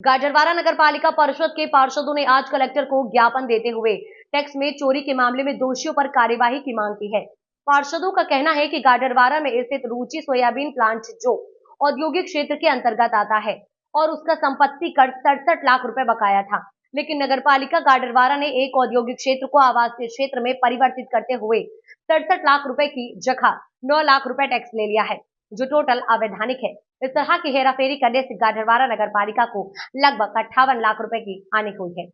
गाडरवारा नगर पालिका परिषद के पार्षदों ने आज कलेक्टर को ज्ञापन देते हुए टैक्स में चोरी के मामले में दोषियों पर कार्यवाही की मांग की है। पार्षदों का कहना है कि गाडरवारा में स्थित रुचि सोयाबीन प्लांट जो औद्योगिक क्षेत्र के अंतर्गत आता है और उसका संपत्ति कर 67 लाख रुपए बकाया था, लेकिन नगर पालिका गाडरवारा ने एक औद्योगिक क्षेत्र को आवासीय क्षेत्र में परिवर्तित करते हुए 67 लाख रुपए की जगह 9 लाख रुपए टैक्स ले लिया है, जो टोटल अवैधानिक है। इस तरह की हेराफेरी करने से गाडरवारा नगर पालिका को लगभग 58 लाख रुपए की हानि हुई है,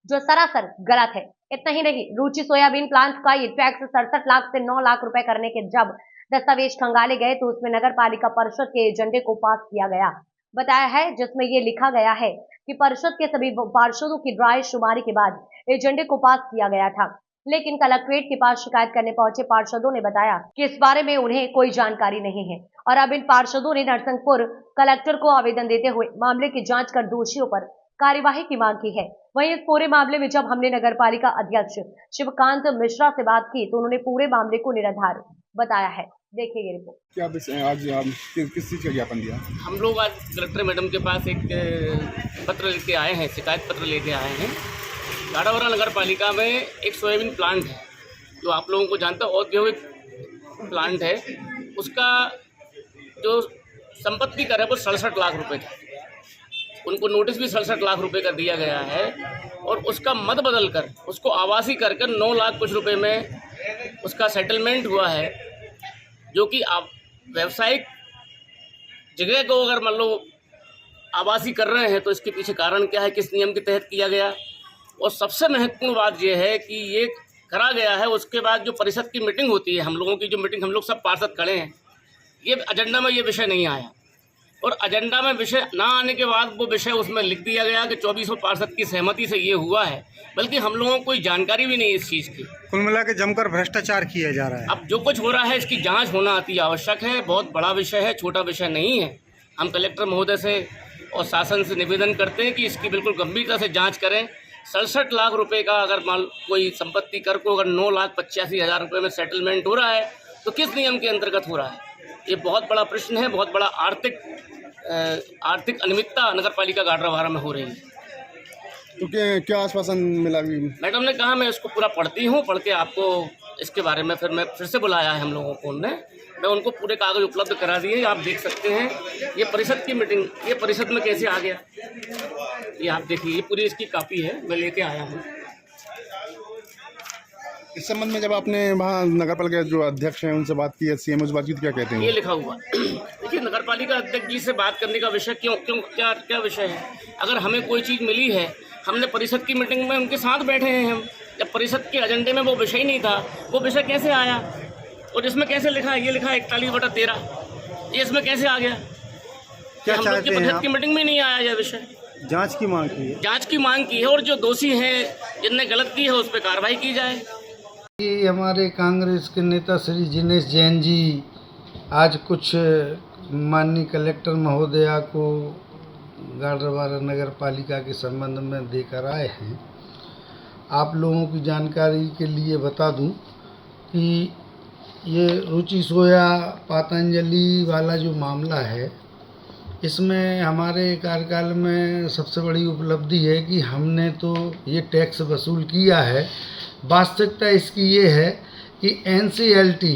जो सरासर गलत है। इतना ही नहीं, रुचि सोयाबीन प्लांट का ये टैक्स 67 लाख से 9 लाख रुपए करने के जब दस्तावेज खंगाले गए तो उसमें नगर पालिका परिषद के एजेंडे को पास किया गया बताया है, जिसमें ये लिखा गया है कि परिषद के सभी पार्षदों की ड्राई शुमारी के बाद एजेंडे को पास किया गया था, लेकिन कलेक्ट्रेट के पास शिकायत करने पहुंचे पार्षदों ने बताया कि इस बारे में उन्हें कोई जानकारी नहीं है और अब इन पार्षदों ने नरसिंहपुर कलेक्टर को आवेदन देते हुए मामले की जांच कर दोषियों पर कार्यवाही की मांग की है। वहीं इस पूरे मामले में जब हमने नगर पालिका अध्यक्ष शिवकांत मिश्रा से बात की तो उन्होंने पूरे मामले को निराधार बताया है। देखिए ये रिपोर्ट। क्या आज हम किस चीज़ का ज्ञापन दिया? हम लोग आज कलेक्टर मैडम के पास एक पत्र लेके आए हैं, शिकायत पत्र लेके आए हैं। गाडरवारा नगर पालिका में एक सोयाबीन प्लांट है जो आप लोगों को जानते हो औद्योगिक प्लांट है। उसका जो संपत्ति कर है वो 67 लाख रुपए का, उनको नोटिस भी 67 लाख रुपए का दिया गया है और उसका मत बदल कर उसको आवासी कर 9 लाख कुछ रुपए में उसका सेटलमेंट हुआ है, जो कि आप व्यावसायिक जगह को अगर मान लो आवासी कर रहे हैं तो इसके पीछे कारण क्या है, किस नियम के तहत किया गया। और सबसे महत्वपूर्ण बात यह है कि ये करा गया है उसके बाद जो परिषद की मीटिंग होती है, हम लोगों की जो मीटिंग, हम लोग सब पार्षद खड़े हैं, ये एजेंडा में ये विषय नहीं आया और एजेंडा में विषय ना आने के बाद वो विषय उसमें लिख दिया गया कि 2400 पार्षद की सहमति से ये हुआ है, बल्कि हम लोगों को कोई जानकारी भी नहीं इस चीज़ की। कुल मिला के जमकर भ्रष्टाचार किया जा रहा है। अब जो कुछ हो रहा है इसकी जांच होना अति आवश्यक है। बहुत बड़ा विषय है, छोटा विषय नहीं है। हम कलेक्टर महोदय से और शासन से निवेदन करते हैं कि इसकी बिल्कुल गंभीरता से जाँच करें। 67 लाख रुपए का अगर मान कोई संपत्ति कर को अगर 9,85,000 रुपये में सेटलमेंट हो रहा है तो किस नियम के अंतर्गत हो रहा है? ये बहुत बड़ा प्रश्न है। बहुत बड़ा आर्थिक अनियमितता नगर पालिका गाडरवारा में हो रही है। तो क्या आश्वासन मिला? मैडम ने कहा मैं इसको पूरा पढ़ती हूँ, पढ़ के आपको इसके बारे में फिर से बुलाया है हम लोगों को। मैं उनको पूरे कागज उपलब्ध करा दिए। आप देख सकते हैं ये परिषद की मीटिंग, ये परिषद में कैसे आ गया, ये आप देखिए, ये पूरी इसकी कॉपी है, मैं लेके आया हूँ। इस संबंध में जब आपने वहाँ नगर पालिका जो अध्यक्ष हैं उनसे बात की है, सीएम से बात की, तो क्या कहते हैं? ये लिखा हुआ देखिए, नगर पालिका अध्यक्ष जी से बात करने का विषय क्या विषय है? अगर हमें कोई चीज़ मिली है, हमने परिषद की मीटिंग में उनके साथ बैठे हैं हम, जब परिषद के एजेंडे में वो विषय नहीं था, वो विषय कैसे आया और इसमें कैसे लिखा है? ये लिखा है 41/13, ये इसमें कैसे आ गया? क्या हम लोग की परिषद की मीटिंग में नहीं आया यह विषय। जांच की मांग की है, जांच की मांग की है और जो दोषी हैं जिनने गलत की है उस पर कार्रवाई की जाए। हमारे कांग्रेस के नेता श्री जिनेश जैन जी आज कुछ माननीय कलेक्टर महोदया को गाडरवारा नगर पालिका के संबंध में देकर आए हैं। आप लोगों की जानकारी के लिए बता दूं कि ये रुचि सोया पतंजलि वाला जो मामला है, इसमें हमारे कार्यकाल में सबसे बड़ी उपलब्धि है कि हमने तो ये टैक्स वसूल किया है। वास्तविकता इसकी ये है कि NCLT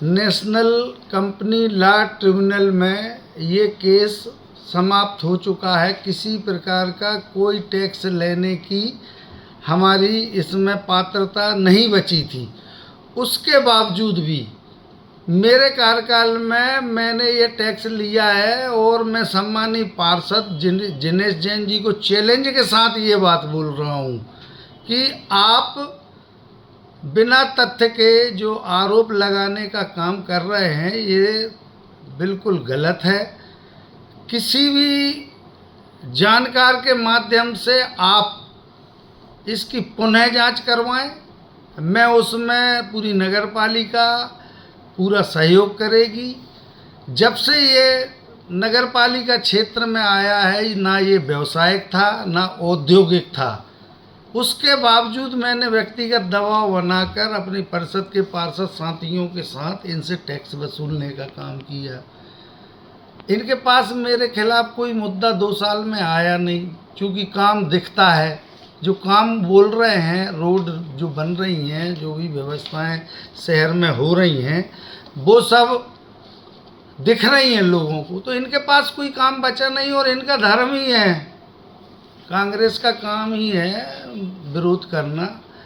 national company law tribunal में ये केस समाप्त हो चुका है। किसी प्रकार का कोई टैक्स लेने की हमारी इसमें पात्रता नहीं बची थी। उसके बावजूद भी मेरे कार्यकाल में मैंने ये टैक्स लिया है और मैं सम्मानीय पार्षद जिनेश जैन जी को चैलेंज के साथ ये बात बोल रहा हूँ कि आप बिना तथ्य के जो आरोप लगाने का काम कर रहे हैं ये बिल्कुल गलत है। किसी भी जानकार के माध्यम से आप इसकी पुनः जांच करवाएं। मैं उसमें पूरी नगर पालिका पूरा सहयोग करेगी। जब से ये नगर पालिका क्षेत्र में आया है, ना ये व्यावसायिक था ना औद्योगिक था, उसके बावजूद मैंने व्यक्तिगत दबाव बनाकर अपनी परिषद के पार्षद साथियों के साथ इनसे टैक्स वसूलने का काम किया। इनके पास मेरे खिलाफ कोई मुद्दा 2 साल में आया नहीं, क्योंकि काम दिखता है। जो काम बोल रहे हैं, रोड जो बन रही हैं, जो भी व्यवस्थाएं शहर में हो रही हैं, वो सब दिख रही हैं लोगों को। तो इनके पास कोई काम बचा नहीं, और इनका धर्म ही है, कांग्रेस का काम ही है विरोध करना।